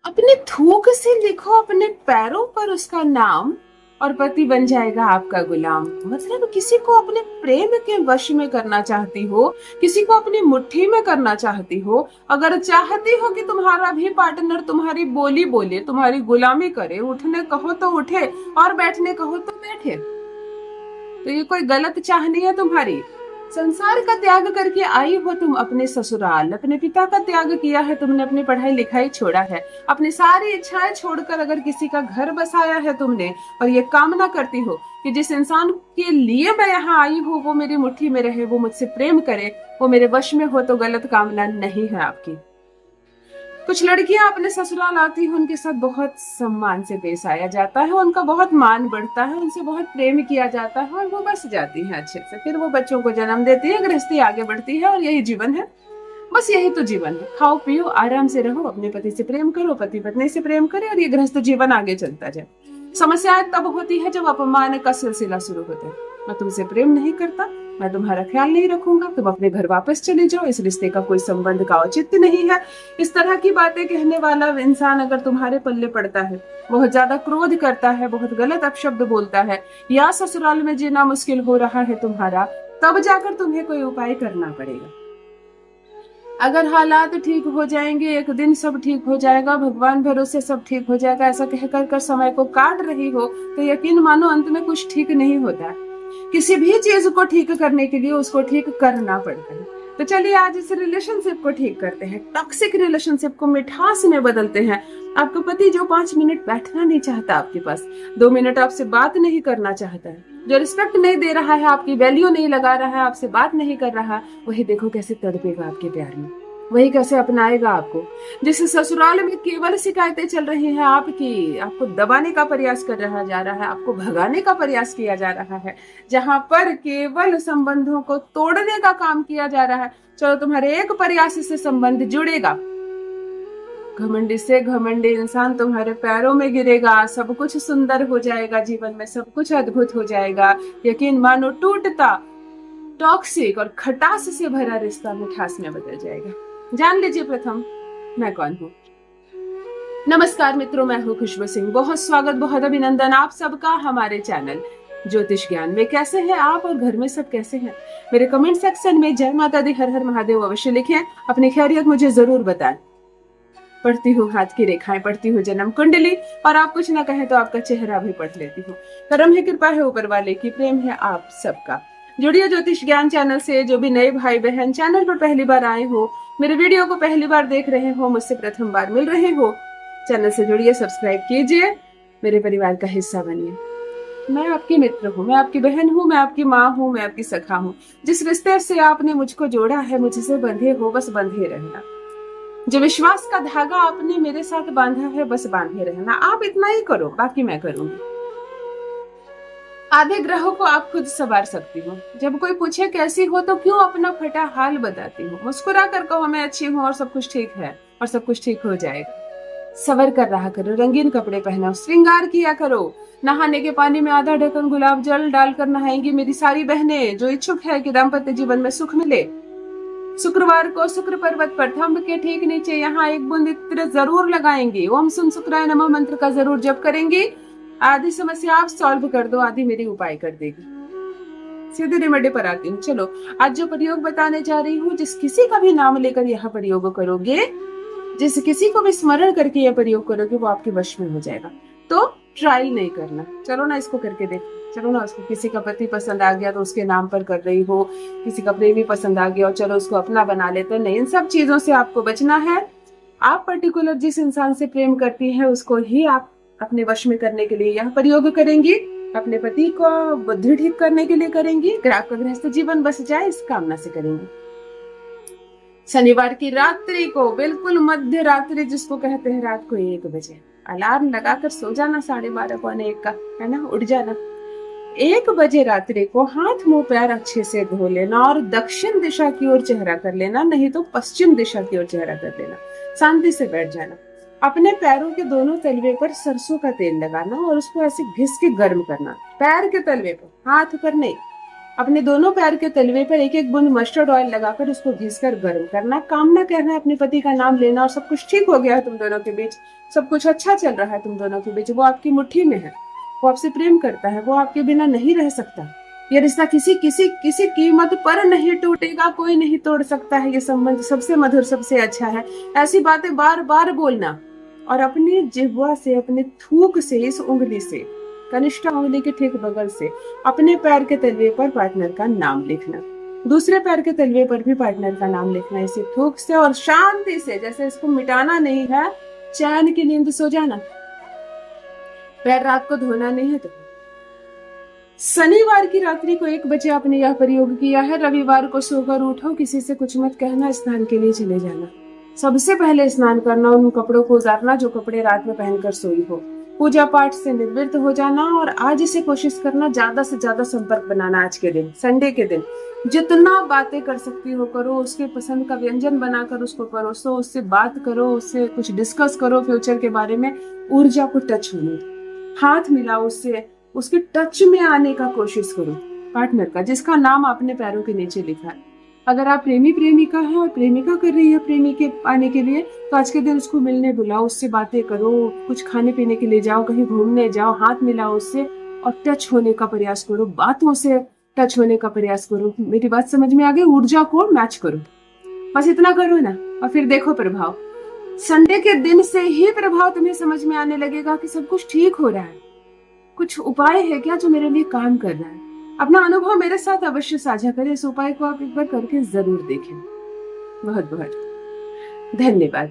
अपने थूक से लिखो अपने पैरों पर उसका नाम, और पति बन जाएगा आपका गुलाम। मतलब किसी को अपने प्रेम के वश में करना चाहती हो, किसी को अपनी मुट्ठी में करना चाहती हो, अगर चाहती हो कि तुम्हारा भी पार्टनर तुम्हारी बोली बोले, तुम्हारी गुलामी करे, उठने कहो तो उठे और बैठने कहो तो बैठे, तो ये कोई गलत चाह नहीं है तुम्हारी। संसार का त्याग करके आई हो तुम अपने ससुराल, अपने पिता का त्याग किया है तुमने, अपनी पढ़ाई लिखाई छोड़ा है, अपनी सारी इच्छाएं छोड़कर अगर किसी का घर बसाया है तुमने, और ये कामना करती हो कि जिस इंसान के लिए मैं यहाँ आई हूँ वो मेरी मुट्ठी में रहे, वो मुझसे प्रेम करे, वो मेरे वश में हो, तो गलत कामना नहीं है आपकी। कुछ लड़कियां अपने ससुराल आती हैं, उनके साथ बहुत सम्मान से पेश आया जाता है, उनका बहुत मान बढ़ता है, उनसे बहुत प्रेम किया जाता है, और वो बस जाती हैं अच्छे से। फिर वो बच्चों को जन्म देती है, गृहस्थी आगे बढ़ती है, और यही जीवन है। बस यही तो जीवन है। खाओ पियो आराम से रहो, अपने पति से प्रेम करो, पति पत्नी से प्रेम करे, और ये गृहस्थ जीवन आगे चलता जाए। समस्याएं तब होती है जब अपमान का सिलसिला शुरू होता है। मैं तुमसे प्रेम नहीं करता, मैं तुम्हारा ख्याल नहीं रखूंगा, तुम अपने घर वापस चले जाओ, इस रिश्ते का कोई संबंध का औचित्य नहीं है। इस तरह की बातें कहने वाला इंसान अगर तुम्हारे पल्ले पड़ता है, बहुत ज्यादा क्रोध करता है, बहुत गलत अपशब्द बोलता है, या ससुराल में जीना मुश्किल हो रहा है तुम्हारा, तब जाकर तुम्हें कोई उपाय करना पड़ेगा। अगर हालात ठीक हो जाएंगे, एक दिन सब ठीक हो जाएगा, भगवान भरोसे सब ठीक हो जाएगा, ऐसा कहकर कर समय को काट रही हो, तो यकीन मानो अंत में कुछ ठीक नहीं होता। किसी भी चीज को ठीक करने के लिए उसको ठीक करना पड़ता है। तो चलिए आज इस रिलेशनशिप को ठीक करते हैं, टॉक्सिक रिलेशनशिप को मिठास में बदलते हैं। आपका पति जो 5 मिनट बैठना नहीं चाहता आपके पास, 2 मिनट आपसे बात नहीं करना चाहता है, जो रिस्पेक्ट नहीं दे रहा है, आपकी वैल्यू नहीं लगा रहा है, आपसे बात नहीं कर रहा, वही देखो कैसे तड़पेगा आपके प्यार में, वही कैसे अपनाएगा आपको। जिस ससुराल में केवल शिकायतें चल रही हैं आपकी, आपको दबाने का प्रयास कर रहा जा रहा है, आपको भगाने का प्रयास किया जा रहा है, जहां पर केवल संबंधों को तोड़ने का काम किया जा रहा है, चलो तुम्हारे एक प्रयास से संबंध जुड़ेगा। घमंडी से घमंडी इंसान तुम्हारे पैरों में गिरेगा, सब कुछ सुंदर हो जाएगा, जीवन में सब कुछ अद्भुत हो जाएगा। यकीन मानो टूटता टॉक्सिक और खटास से भरा रिश्ता मिठास में बदल जाएगा। जान लीजिए प्रथम मैं कौन हूँ। नमस्कार मित्रों, मैं हूँ खुशबू सिंह। बहुत स्वागत, बहुत अभिनंदन आप सबका हमारे चैनल ज्योतिष ज्ञान में। कैसे हैं आप और घर में सब कैसे हैं? मेरे कमेंट सेक्शन में जय माता दी हर हर महादेव अवश्य लिखें, अपनी खैरियत मुझे जरूर बताएं। पढ़ती हूँ हाथ की रेखाएं, पढ़ती हूँ जन्म कुंडली, और आप कुछ ना कहे तो आपका चेहरा भी पढ़ लेती हूँ। करम है, कृपा है ऊपर वाले की, प्रेम है आप सबका। जुड़िए ज्योतिष ज्ञान चैनल से। जो भी नए भाई बहन चैनल पर पहली बार आए हो, मेरे वीडियो को पहली बार देख रहे हो, मुझसे प्रथम बार मिल रहे हो, चैनल से जुड़िए, सब्सक्राइब कीजिए, मेरे परिवार का हिस्सा बनिए। मैं आपकी मित्र हूँ, मैं आपकी बहन हूँ, मैं आपकी माँ हूँ, मैं आपकी सखा हूँ। जिस रिश्ते से आपने मुझको जोड़ा है, मुझसे बंधे हो, बस बंधे रहना। जो विश्वास का धागा आपने मेरे साथ बांधा है, बस बांधे रहना। आप इतना ही करो, बाकी मैं करूंगी। आधे ग्रहों को आप खुद संवार सकती हो। जब कोई पूछे कैसी हो, तो क्यों अपना फटा हाल बताती हो? मुस्कुरा कर कहो मैं अच्छी हूँ और सब कुछ ठीक है, और सब कुछ ठीक हो जाएगा। सवर कर रहा करो, रंगीन कपड़े पहनाओ, श्रृंगार किया करो। नहाने के पानी में आधा ढक्कन गुलाब जल डालकर नहाएंगी मेरी सारी बहनें जो इच्छुक है कि दाम्पत्य जीवन में सुख मिले। शुक्रवार को शुक्र पर्वत पर थंब के ठीक नीचे यहाँ एक बूंद इत्र जरूर लगाएंगी। ओम सुन शुक्राय नमः मंत्र का जरूर जप करेंगी। आधी समस्या आप सॉल्व कर दो, आधी मेरी उपाय कर देगी। सीधे रेमेडी पर आती हूँ। चलो आज जो प्रयोग बताने जा रही हूँ, जिस किसी का भी नाम लेकर यह प्रयोग करोगे, जिस किसी को भी स्मरण करके यह प्रयोग करोगे, वो आपके वश में हो जाएगा। तो ट्रायल नहीं करना, चलो ना इसको करके देखो। चलो ना, उसको किसी का पति पसंद आ गया तो उसके नाम पर कर रही हो, किसी का प्रेमी पसंद आ गया और चलो उसको अपना बना लेते, नहीं, इन सब चीजों से आपको बचना है। आप पर्टिकुलर जिस इंसान से प्रेम करती हैं उसको ही आप अपने वश में करने के लिए यह प्रयोग करेंगी। अपने पति को बुद्धि ठीक करने के लिए करेंगी, आपका गृहस्थ जीवन बस जाए इस कामना से करेंगी। शनिवार की रात्रि को, बिल्कुल मध्य रात्रि जिसको कहते हैं, रात को 1 बजे अलार्म लगाकर सो जाना, 12:30 पौने 1 का, है ना, उठ जाना। 1 बजे रात्रि को हाथ मुंह पैर अच्छे से धो लेना और दक्षिण दिशा की ओर चेहरा कर लेना, नहीं तो पश्चिम दिशा की ओर चेहरा कर लेना। शांति से बैठ जाना। अपने पैरों के दोनों तलवे पर सरसों का तेल लगाना और उसको ऐसे घिस के गर्म करना। पैर के तलवे पर, हाथ पर नहीं। अपने दोनों पैर के तलवे पर एक एक बूंद मस्टर्ड ऑयल लगाकर उसको घिसकर गर्म करना, कामना कहना है, अपने पति का नाम लेना और सब कुछ ठीक हो गया है तुम दोनों के बीच, सब कुछ अच्छा चल रहा है तुम दोनों के बीच, वो आपकी मुट्ठी में है, वो आपसे प्रेम करता है, वो आपके बिना नहीं रह सकता, ये रिश्ता किसी किसी किसी कीमत पर नहीं टूटेगा, कोई नहीं तोड़ सकता है, ये संबंध सबसे मधुर सबसे अच्छा है। ऐसी बातें बार बार बोलना और अपनी जिह्वा से, अपने थूक से, इस उंगली से, कनिष्ठ उंगली के ठीक बगल से अपने पैर के तलवे पर पार्टनर का नाम लिखना, दूसरे पैर के तलवे पर भी पार्टनर का नाम लिखना, इसे थूक से और शांति से, जैसे इसको मिटाना नहीं है, चैन की नींद सो जाना। पैर रात को धोना नहीं है। तो शनिवार की रात्रि को 1 बजे आपने यह प्रयोग किया है। रविवार को सोकर उठो, किसी से कुछ मत कहना, स्नान के लिए चले जाना, सबसे पहले स्नान करना, उन कपड़ों को उतारना जो कपड़े रात में पहनकर सोई हो, पूजा पाठ से निवृत्त हो जाना और आज से कोशिश करना ज्यादा से ज्यादा संपर्क बनाना। आज के दिन, संडे के दिन, जितना बातें कर सकती हो करो, उसके पसंद का व्यंजन बनाकर उसको परोसो, उससे बात करो, उससे कुछ डिस्कस करो फ्यूचर के बारे में, ऊर्जा को टच होने दो, हाथ मिलाओ उससे, उसके टच में आने का कोशिश करो पार्टनर का, जिसका नाम आपने पैरों के नीचे लिखा है। अगर आप प्रेमी प्रेमिका है और प्रेमिका कर रही है प्रेमी के आने के लिए, तो आज के दिन उसको मिलने बुलाओ, उससे बातें करो, कुछ खाने पीने के लिए जाओ, कहीं घूमने जाओ, हाथ मिलाओ उससे और टच होने का प्रयास करो, बातों से टच होने का प्रयास करो। मेरी बात समझ में आ गई? ऊर्जा को मैच करो, बस इतना करो ना और फिर देखो प्रभाव। संडे के दिन से ही प्रभाव तुम्हें समझ में आने लगेगा कि सब कुछ ठीक हो रहा है, कुछ उपाय है क्या जो मेरे लिए काम कर रहा है। अपना अनुभव मेरे साथ अवश्य साझा करें, इस उपाय को आप एक बार करके जरूर देखें। बहुत बहुत धन्यवाद।